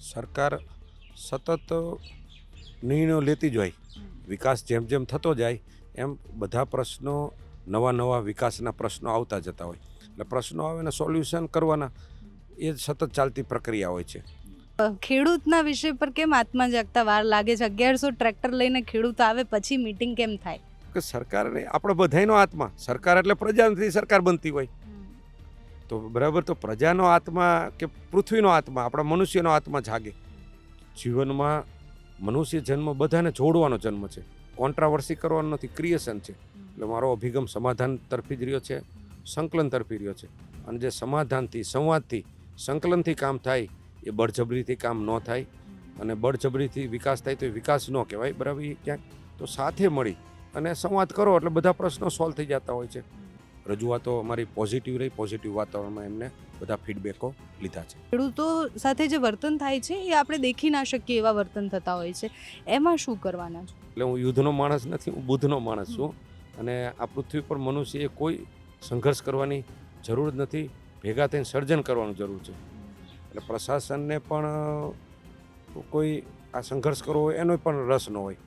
સરકાર સતત નિર્ણયો લેતી જ હોય. વિકાસ જેમ જેમ થતો જાય એમ બધા પ્રશ્નો નવા વિકાસના પ્રશ્નો આવતા જતા હોય. એટલે પ્રશ્નો આવે ને સોલ્યુશન કરવાના એ જ સતત ચાલતી પ્રક્રિયા હોય છે. ખેડૂતના વિષય પર કેમ આત્મા જાગતા વાર લાગે છે? 1100 ટ્રેક્ટર લઈને ખેડૂત આવે પછી મીટિંગ કેમ થાય? કે સરકારને આપણે બધાયનો આત્મા, સરકાર એટલે પ્રજાથી સરકાર બનતી હોય તો બરાબર, તો પ્રજાનો આત્મા કે પૃથ્વીનો આત્મા, આપણા મનુષ્યનો આત્મા જાગે. જીવનમાં મનુષ્ય જન્મ બધાને જોડવાનો જન્મ છે, કોન્ટ્રાવર્સી કરવાનો નથી, ક્રિએશન છે. એટલે મારો અભિગમ સમાધાન તરફી જ રહ્યો છે, સંકલન તરફી રહ્યો છે. અને જે સમાધાનથી, સંવાદથી, સંકલનથી કામ થાય એ બળજબરીથી કામ ન થાય. અને બળજબરીથી વિકાસ થાય તો એ વિકાસ ન કહેવાય, બરાબર. એ ક્યાંક તો સાથે મળી અને સંવાદ કરો એટલે બધા પ્રશ્નો સોલ્વ થઈ જતા હોય છે. રજૂઆતો અમારી પોઝિટિવ રહી, પોઝિટિવ વાતાવરણમાં એમને બધા ફીડબેકો લીધા છે. ખેડૂતો સાથે જે વર્તન થાય છે એ આપણે દેખી ના શકીએ એવા વર્તન થતા હોય છે, એમાં શું કરવાના છે? એટલે હું યુદ્ધનો માણસ નથી, હું બુદ્ધનો માણસ છું. અને આ પૃથ્વી પર મનુષ્યએ કોઈ સંઘર્ષ કરવાની જરૂર નથી, ભેગા થઈને સર્જન કરવાનું જરૂર છે. એટલે પ્રશાસનને પણ કોઈ આ સંઘર્ષ કરવો હોય એનો પણ રસ ન હોય.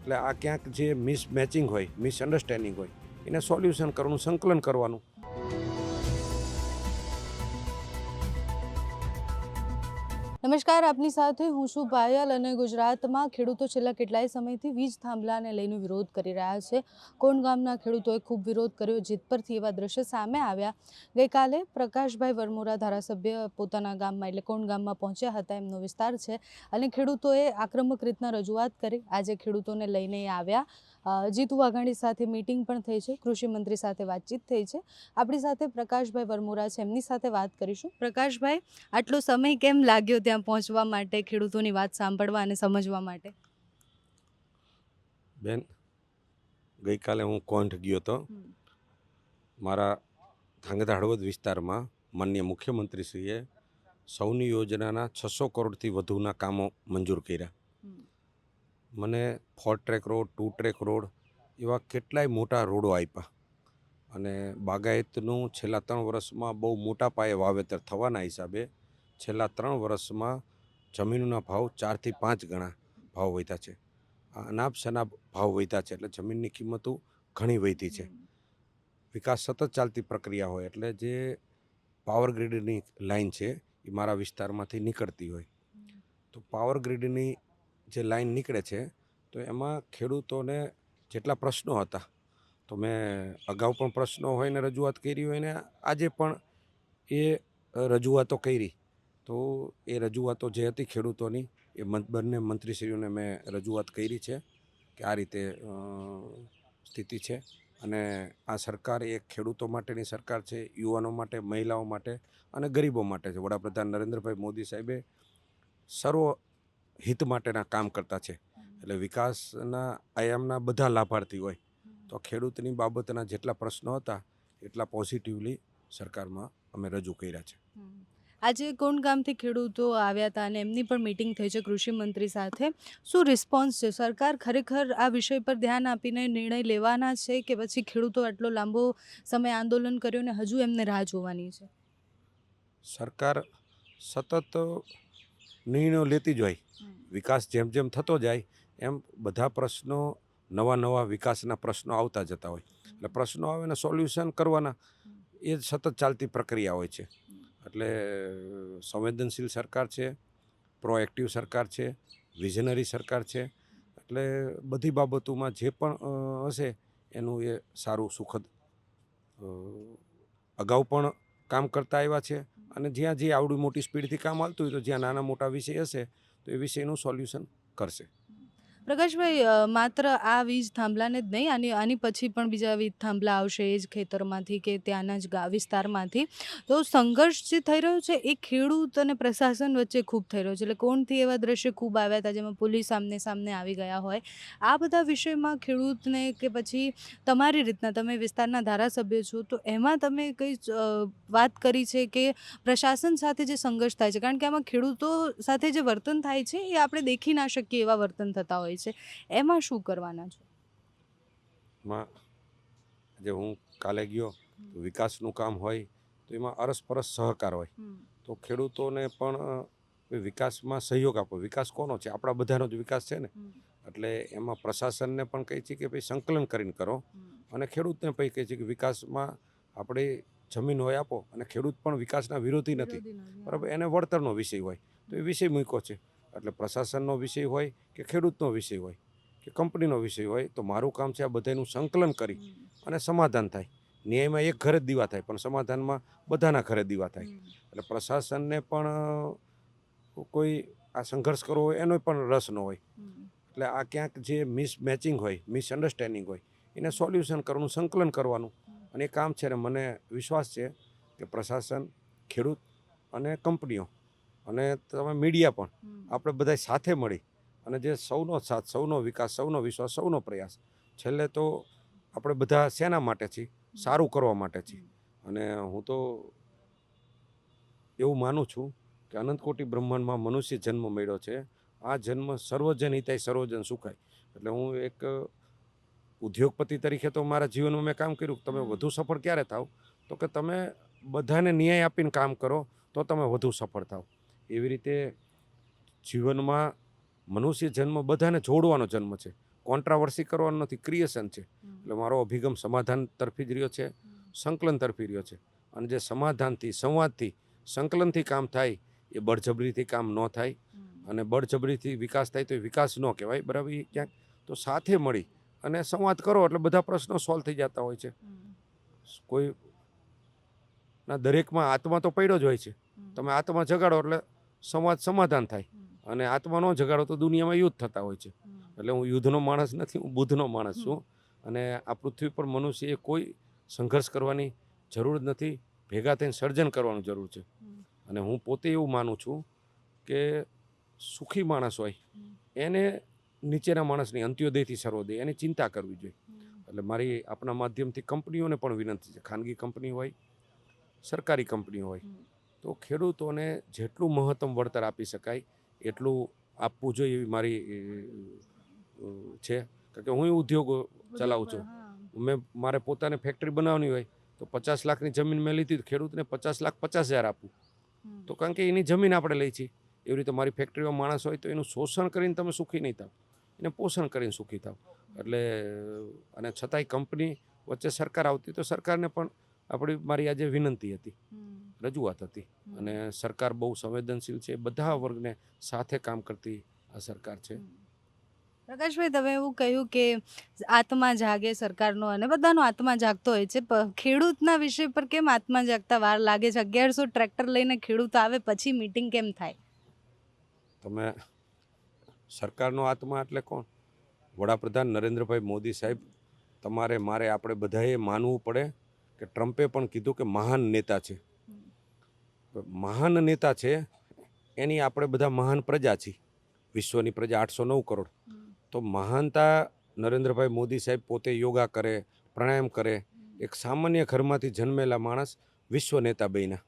એટલે આ ક્યાંક જે મિસમેચિંગ હોય, મિસઅન્ડરસ્ટેન્ડિંગ હોય, એને સોલ્યુશન કરવાનું, સંકલન કરવાનું. નમસ્કાર, આપની સાથે હું છું પાયલ. અને ગુજરાતમાં ખેડૂતો છેલ્લા કેટલાય સમયથી વીજ થાંભલાને લઈને વિરોધ કરી રહ્યા છે. કોણ ગામના ખેડૂતોએ ખૂબ વિરોધ કર્યો, જીત પરથી એવા દ્રશ્ય સામે આવ્યા. ગઈકાલે પ્રકાશભાઈ વરમોરા ધારાસભ્ય પોતાના ગામમાં એટલે કોણ ગામમાં પહોંચ્યા હતા, એમનો વિસ્તાર છે, અને ખેડૂતોએ આક્રમક રીતના રજૂઆત કરી. આજે ખેડૂતોને લઈને આવ્યા. જીતુ વાઘાણી સાથે મીટિંગ પણ થઈ છે, કૃષિ મંત્રી સાથે વાતચીત થઈ છે. આપણી સાથે પ્રકાશભાઈ વરમોરા છે, એમની સાથે વાત કરીશું. પ્રકાશભાઈ, આટલો સમય કેમ લાગ્યો ત્યાં પહોંચવા માટે, ખેડૂતોની વાત સાંભળવા અને સમજવા માટે? બેન, ગઈકાલે હું કોંઢ ગયો હતો. મારા ધાંગધ્રા હળવદ વિસ્તારમાં માનનીય મુખ્યમંત્રીશ્રીએ સૌની યોજનાના 600 કરોડથી વધુના કામો મંજૂર કર્યા. મને 4 ટ્રેક રોડ, 2 ટ્રેક રોડ એવા કેટલાય મોટા રોડો આપ્યા. અને બાગાયતનું છેલ્લા 3 વર્ષમાં બહુ મોટા પાયે વાવેતર થવાના હિસાબે છેલ્લા 3 વર્ષમાં જમીનના ભાવ 4 થી 5 ગણા ભાવ વધ્યા છે. અનાપ શનાપ ભાવ વધ્યા છે, એટલે જમીનની કિંમતો ઘણી વધી છે. વિકાસ સતત ચાલતી પ્રક્રિયા હોય એટલે જે પાવર ગ્રીડની લાઈન છે એ મારા વિસ્તારમાંથી નીકળતી હોય, તો પાવર ગ્રીડની જે લાઈન નીકળે છે તો એમાં ખેડૂતોને જેટલા પ્રશ્નો હતા, તો મેં અગાઉ પણ પ્રશ્નો હોય ને રજૂઆત કરી હોય ને આજે પણ એ રજૂઆતો કરી. તો એ રજૂઆતો જે હતી ખેડૂતોની, એ બંને મંત્રીશ્રીઓને મેં રજૂઆત કરી છે કે આ રીતે સ્થિતિ છે. અને આ સરકાર એ ખેડૂતો માટેની સરકાર છે, યુવાનો માટે, મહિલાઓ માટે અને ગરીબો માટે છે. વડાપ્રધાન નરેન્દ્રભાઈ મોદી સાહેબે સર્વ હિત માટેના કામ કરતા છે. એટલે વિકાસના આયામના બધા લાભાર્થી હોય, તો ખેડૂતની બાબતના જેટલા પ્રશ્નો હતા એટલા પોઝિટિવલી સરકારમાં અમે રજૂ કર્યા છે. આજે કોણ ગામથી ખેડૂતો આવ્યા હતા અને એમની પણ મીટિંગ થઈ છે કૃષિ મંત્રી સાથે. શું રિસ્પોન્સ છે? સરકાર ખરેખર આ વિષય પર ધ્યાન આપીને નિર્ણય લેવાના છે કે પછી ખેડૂતો આટલો લાંબો સમય આંદોલન કર્યું ને હજુ એમને રાહ જોવાની છે? સરકાર સતત નિર્ણયો લેતી જ હોય. વિકાસ જેમ જેમ થતો જાય એમ બધા પ્રશ્નો નવા વિકાસના પ્રશ્નો આવતા જતા હોય. એટલે પ્રશ્નો આવે ને સોલ્યુશન કરવાના એ જ સતત ચાલતી પ્રક્રિયા હોય છે. એટલે સંવેદનશીલ સરકાર છે, પ્રોએક્ટિવ સરકાર છે, વિઝનરી સરકાર છે. એટલે બધી બાબતોમાં જે પણ હશે એનું એ સારું સુખદ અગાઉ પણ કામ કરતા આવ્યા છે. અને જ્યાં જે આવડી મોટી સ્પીડથી કામ હાલતું હોય, તો જ્યાં નાના મોટા વિષય હશે તો એ વિષયનું સોલ્યુશન કરશે. પ્રકાશભાઈ, માત્ર આ વીજ થાંભલાને જ નહીં, આની પછી પણ બીજા વીજ થાંભલા આવશે એ જ ખેતરમાંથી કે ત્યાંના જ વિસ્તારમાંથી. તો સંઘર્ષ જે થઈ રહ્યો છે એ ખેડૂત અને પ્રશાસન વચ્ચે ખૂબ થઈ રહ્યો છે. એટલે કોણથી એવા દ્રશ્ય ખૂબ આવ્યા હતા જેમાં પોલીસ સામને આવી ગયા હોય. આ બધા વિષયમાં ખેડૂતને કે પછી તમારી રીતના, તમે વિસ્તારના ધારાસભ્ય છો, તો એમાં તમે કઈ વાત કરી છે કે પ્રશાસન સાથે જે સંઘર્ષ થાય છે? કારણ કે આમાં ખેડૂતો સાથે જે વર્તન થાય છે એ આપણે દેખી ના શકીએ એવા વર્તન થતા હોય છે, એમાં શું કરવાના છો? એમાં જે હું કાલે ગયો તો વિકાસનું કામ હોય તો એમાં અરસપરસ સહકાર હોય. તો ખેડૂતોને પણ કે વિકાસમાં સહયોગ આપો. વિકાસ કોનો છે? આપણા બધાનો જ વિકાસ છે ને. એટલે એમાં પ્રશાસનને પણ કહે છે કે ભાઈ સંકલન કરીને કરો, અને ખેડૂતને પણ કહે છે કે વિકાસમાં આપણે જમીન હોય આપો, અને ખેડૂત પણ વિકાસના વિરોધી નથી, બરાબર. એને વળતરનો વિષય હોય તો એ વિષય મૂક્યો છે. એટલે પ્રશાસનનો વિષય હોય કે ખેડૂતનો વિષય હોય કે કંપનીનો વિષય હોય, તો મારું કામ છે આ બધાનું સંકલન કરી અને સમાધાન થાય. ન્યાયમાં એક ઘરે જ દીવા થાય, પણ સમાધાનમાં બધાના ઘરે દીવા થાય. એટલે પ્રશાસનને પણ કોઈ આ સંઘર્ષ કરવો હોય એનો પણ રસ ન હોય. એટલે આ ક્યાંક જે મિસમેચિંગ હોય, મિસઅન્ડરસ્ટેન્ડિંગ હોય, એને સોલ્યુશન કરવાનું, સંકલન કરવાનું, અને એ કામ છે. ને મને વિશ્વાસ છે કે પ્રશાસન, ખેડૂત અને કંપનીઓ અને તમે મીડિયા પણ આપણે બધા સાથે મળી અને જે સૌનો સાથ, સૌનો વિકાસ, સૌનો વિશ્વાસ, સૌનો પ્રયાસ, છેલ્લે તો આપણે બધા શેના માટે છીએ? સારું કરવા માટે છીએ. અને હું તો એવું માનું છું કે અનંતકોટી બ્રહ્માંડમાં મનુષ્ય જન્મ મળ્યો છે. આ જન્મ સર્વજન હિતાય સર્વજન સુખાય. એટલે હું એક ઉદ્યોગપતિ તરીકે તો મારા જીવનમાં મેં કામ કર્યું. તમે વધુ સફળ ક્યારે થાવ? તો કે તમે બધાને ન્યાય આપીને કામ કરો, તો તમે વધુ સફળ થાવ. એવી રીતે જીવનમાં મનુષ્ય જન્મ બધાને જોડવાનો જન્મ છે, કોન્ટ્રાવર્સી કરવાનો નથી, ક્રિએશન છે. એટલે મારો અભિગમ સમાધાન તરફી જ રહ્યો છે, સંકલન તરફી રહ્યો છે. અને જે સમાધાનથી, સંવાદથી, સંકલનથી કામ થાય, એ બળજબરીથી કામ ન થાય. અને બળજબરીથી વિકાસ થાય તો એ વિકાસ ન કહેવાય, બરાબર. એ ક્યાંક તો સાથે મળી અને સંવાદ કરો એટલે બધા પ્રશ્નો સોલ્વ થઈ જતા હોય છે. કોઈ ના દરેકમાં આત્મા તો પડ્યો જ હોય છે. તમે આત્મા જગાડો એટલે સંવાદ સમાધાન થાય, અને આત્મા ન જગાડો તો દુનિયામાં યુદ્ધ થતા હોય છે. એટલે હું યુદ્ધનો માણસ નથી, હું બુદ્ધનો માણસ છું. અને આ પૃથ્વી પર મનુષ્યએ કોઈ સંઘર્ષ કરવાની જરૂર નથી, ભેગા થઈને સર્જન કરવાનું જરૂર છે. અને હું પોતે એવું માનું છું કે સુખી માણસ હોય એને નીચેના માણસની, અંત્યોદયથી સર્વોદય, એની ચિંતા કરવી જોઈએ. એટલે મારી આપણા માધ્યમથી કંપનીઓને પણ વિનંતી છે, ખાનગી કંપની હોય, સરકારી કંપની હોય, તો ખેડૂતોને જેટલું મહત્તમ વળતર આપી શકાય એટલું આપવું જોઈએ એવી મારી છે. કારણ કે હું ઉદ્યોગ ચલાવું છું. મારે પોતાને ફેક્ટરી બનાવવાની હોય તો 50 લાખની જમીન મેં લીધી, ખેડૂતને 50 લાખ 50,000 આપવું. તો કારણ કે એની જમીન આપણે લઈ છીએ. એવી રીતે મારી ફેક્ટરીમાં માણસ હોય તો એનું શોષણ કરીને તમે સુખી નહીં થાવ, એને પોષણ કરીને સુખી થાવ. એટલે અને છતાંય કંપની વચ્ચે સરકાર આવતી, તો સરકારને પણ મારી આજે વિનંતી હતી, રજૂઆત હતી. અને સરકાર બહુ સંવેદનશીલ છે, બધા વર્ગને સાથે કામ કરતી આ સરકાર છે. પ્રકાશભાઈ, તમે એવું કહ્યું કે આત્મા જાગે સરકારનો, અને બધાનો આત્મા જાગતો હોય છે, ખેડૂતના વિષય પર કેમ આત્મા જાગતા વાર લાગે છે? 1100 ટ્રેક્ટર લઈને ખેડૂત આવે પછી મીટિંગ કેમ થાય? તમે સરકારનો આત્મા એટલે કોણ? વડાપ્રધાન નરેન્દ્રભાઈ મોદી સાહેબ. તમારે, મારે, આપણે બધાએ માનવું પડે કે ટ્રમ્પે પણ કીધું કે મહાન નેતા છે. મહાન નેતા છે, એની આપણે બધા મહાન પ્રજા છીએ. વિશ્વની પ્રજા 809 કરોડ. તો મહાનતા નરેન્દ્રભાઈ મોદી સાહેબ પોતે યોગા કરે, પ્રાણાયામ કરે, એક સામાન્ય ઘરમાંથી જન્મેલા માણસ વિશ્વ નેતા બન્યા.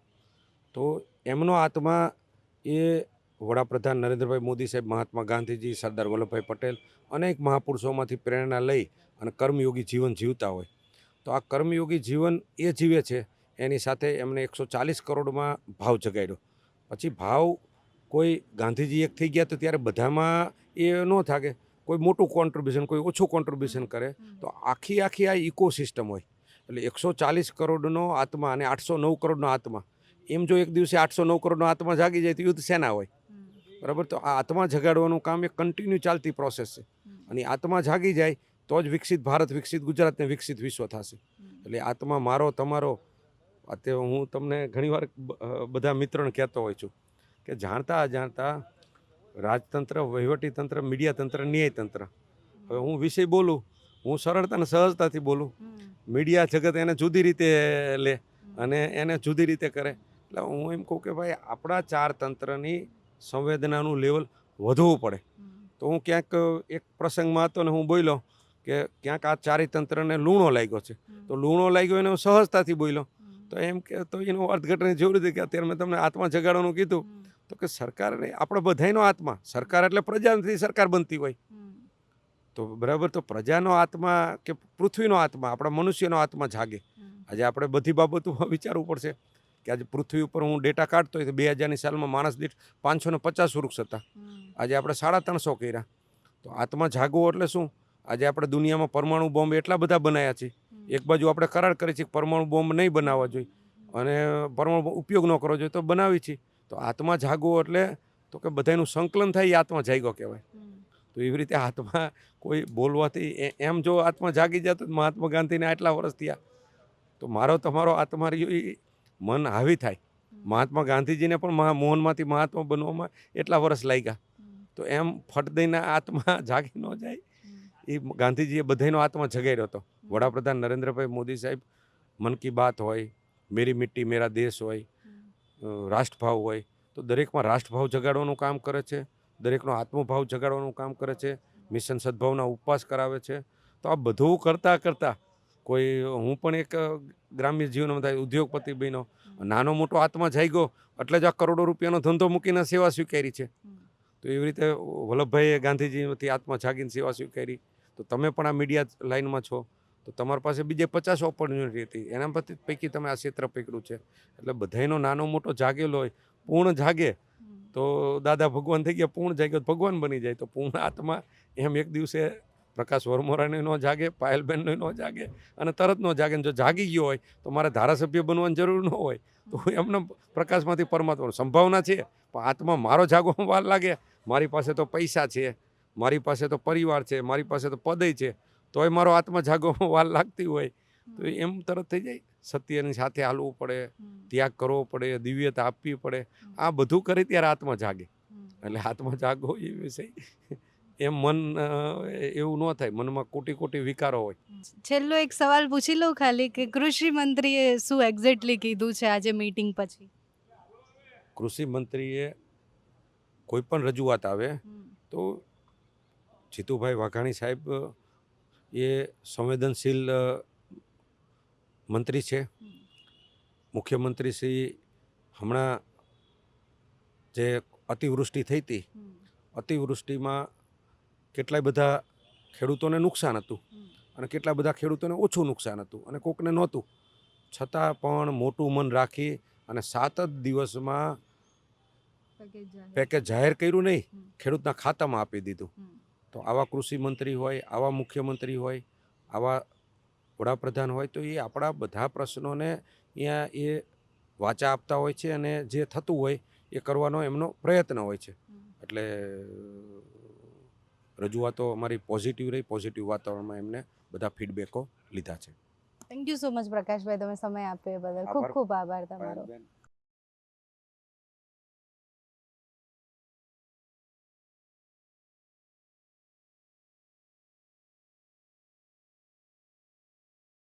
તો એમનો આત્મા એ વડાપ્રધાન નરેન્દ્રભાઈ મોદી સાહેબ, મહાત્મા ગાંધીજી, સરદાર વલ્લભભાઈ પટેલ, અનેક મહાપુરુષોમાંથી પ્રેરણા લઈ અને કર્મયોગી જીવન જીવતા હોય. તો આ કર્મયોગી જીવન એ જીવે છે, એની સાથે એમને 140 કરોડમાં ભાવ જગાડ્યો. પછી ભાવ કોઈ ગાંધીજી એક થઈ ગયા તો ત્યારે બધામાં એ ન થાકે, કોઈ મોટું કોન્ટ્રીબ્યુશન, કોઈ ઓછું કોન્ટ્રીબ્યુશન કરે. તો આખી આ ઇકોસિસ્ટમ હોય. એટલે 140 કરોડનો આત્મા અને 809 કરોડનો આત્મા, એમ જો એક દિવસે 809 કરોડનો આત્મા જાગી જાય તો યુદ્ધ સેના હોય, બરાબર. તો આ આત્મા જગાડવાનું કામ એક કન્ટિન્યુ ચાલતી પ્રોસેસ છે. અને આત્મા જાગી જાય તો જ વિકસિત ભારત, વિકસિત ગુજરાત ને વિકસિત વિશ્વ થશે. એટલે આત્મા મારો, તમારો, અત્યારે હું તમને ઘણીવાર બધા મિત્રોને કહેતો હોય છું કે જાણતા અજાણતા રાજતંત્ર, વહીવટીતંત્ર, મીડિયાતંત્ર, ન્યાયતંત્ર, હવે હું વિષય બોલું, હું સરળતા અને સહજતાથી બોલું. મીડિયા જગત એને જુદી રીતે લે અને એને જુદી રીતે કરે. એટલે હું એમ કહું કે ભાઈ આપણા 4 તંત્રની સંવેદનાનું લેવલ વધવું પડે. તો હું ક્યાંક એક પ્રસંગમાં હતો ને હું બોલ્યો કે ક્યાંક આ 4 તંત્રને લૂણો લાગ્યો છે. તો લૂણો લાગ્યો એને હું સહજતાથી બોલ્યો. તો એમ કે તો એનું અર્થઘટનની જરૂર હતી કે અત્યારે મેં તમને આત્મા જગાડવાનું કીધું. તો કે સરકારને, આપણે બધાનો આત્મા, સરકાર એટલે પ્રજાથી સરકાર બનતી હોય. તો બરાબર, તો પ્રજાનો આત્મા કે પૃથ્વીનો આત્મા, આપણા મનુષ્યનો આત્મા જાગે. આજે આપણે બધી બાબતોમાં વિચારવું પડશે કે આજે પૃથ્વી ઉપર હું ડેટા કાઢતો હોય તો 2000ની સાલમાં માણસ દીઠ 550 વૃક્ષ હતા, આજે આપણે 350 કર્યા. તો આત્મા જાગવો એટલે શું? આજે આપણે દુનિયામાં પરમાણુ બોમ્બ એટલા બધા બનાવ્યા છે. એક બાજુ આપણે કરાર કરીએ છીએ કે પરમાણુ બોમ્બ નહીં બનાવવા જોઈએ અને પરમાણુ ઉપયોગ ન કરવો જોઈએ, તો બનાવી છીએ. તો આત્મા જાગવો એટલે તો કે બધાનું સંકલન થાય એ આત્મા જાગ્યો કહેવાય. તો એવી રીતે આત્મા કોઈ બોલવાથી એમ જો આત્મા જાગી જતો મહાત્મા ગાંધીને આટલા વર્ષ થયા, તો મારો તમારો આત્મા મન હાવી થાય. મહાત્મા ગાંધીજીને પણ મોહનમાંથી મહાત્મા બનવામાં એટલા વર્ષ લાગ્યા. તો એમ ફટ દઈને આત્મા જાગી ન જાય. એ ગાંધીજીએ બધાનો આત્મા જગાડ્યો હતો. વડાપ્રધાન નરેન્દ્રભાઈ મોદી સાહેબ મન કી બાત હોય, મેરી મિટ્ટી મેરા દેશ હોય, રાષ્ટ્રભાવ હોય, તો દરેકમાં રાષ્ટ્રભાવ જગાડવાનું કામ કરે છે, દરેકનો આત્મભાવ જગાડવાનું કામ કરે છે, મિશન સદભાવના ઉપવાસ કરાવે છે. તો આ બધું કરતાં કરતાં કોઈ હું પણ એક ગ્રામ્ય જીવનમાં થાય ઉદ્યોગપતિ બન્યો, નાનો મોટો આત્મા જાગ્યો એટલે જ આ કરોડો રૂપિયાનો ધંધો મૂકીને સેવા સ્વીકારી છે. તો એવી રીતે વલ્લભભાઈએ ગાંધીજીથી આત્મા જાગીને સેવા સ્વીકારી. તો તમે પણ આ મીડિયા લાઇનમાં છો, તો તમારી પાસે બીજે 50 ઓપોર્ચ્યુનિટી હતી, એના પૈકી તમે આ ક્ષેત્ર પકડ્યું છે. એટલે બધાયનો નાનો મોટો જાગેલો હોય, પૂર્ણ જાગે તો દાદા ભગવાન થઈ ગયા, પૂર્ણ જાગ્યો તો ભગવાન બની જાય. તો પૂર્ણ આત્મા એમ એક દિવસે પ્રકાશ વરમોરાને ન જાગે, પાયલબેનને ન જાગે અને તરત ન જાગે. જો જાગી ગયો હોય તો મારે ધારાસભ્ય બનવાની જરૂર ન હોય, તો એમને પ્રકાશમાંથી પરમાત્માની સંભાવના છે. પણ આત્મા મારો જાગવામાં વાર લાગે. મારી પાસે તો પૈસા છે, મારી પાસે તો પરિવાર છે, મારી પાસે તો પદય છે, તોય મારો આત્મા જાગવામાં વાર લાગતી હોય તો એમ તરત થઈ જાય. સત્યની સાથે હાલવું પડે, ત્યાગ કરવો પડે, દિવ્યતા આપવી પડે. આ બધું કરે ત્યારે આત્મા જાગે. એટલે આત્મા જાગવો એ વિષય એમ મન એવું ન થાય, મનમાં કોટી કોટી વિકારો હોય. છેલ્લો એક સવાલ પૂછી લઉં ખાલી કે કૃષિ મંત્રીએ શું એક્ઝેક્ટલી કીધું છે આજે મીટિંગ પછી? કૃષિ મંત્રીએ કોઈ પણ રજૂઆત આવે તો જીતુભાઈ વાઘાણી સાહેબ એ સંવેદનશીલ મંત્રી છે. મુખ્યમંત્રી શ્રી હમણાં જે અતિવૃષ્ટિ થઈ હતી, અતિવૃષ્ટિમાં કેટલાય બધા ખેડૂતોને નુકસાન હતું અને કેટલા બધા ખેડૂતોને ઓછું નુકસાન હતું અને કોકને નહોતું. છતાં પણ મોટું મન રાખી અને 7 જ દિવસમાં પેકેજ જાહેર કર્યું નહીં, ખેડૂતના ખાતામાં આપી દીધું. તો આવા કૃષિ મંત્રી હોય, આવા મુખ્યમંત્રી હોય, આવા વડાપ્રધાન હોય, તો એ આપણા બધા પ્રશ્નોને અહીંયા એ વાચા આપતા હોય છે અને જે થતું હોય એ કરવાનો એમનો પ્રયત્ન હોય છે. એટલે રજૂઆતો અમારી પોઝિટિવ રહી, પોઝિટિવ વાતાવરણમાં એમને બધા ફીડબેકો લીધા છે. Thank you so much Prakashbhai, તમે સમય આપ્યો એ બદલ ખૂબ ખૂબ આભાર તમારો.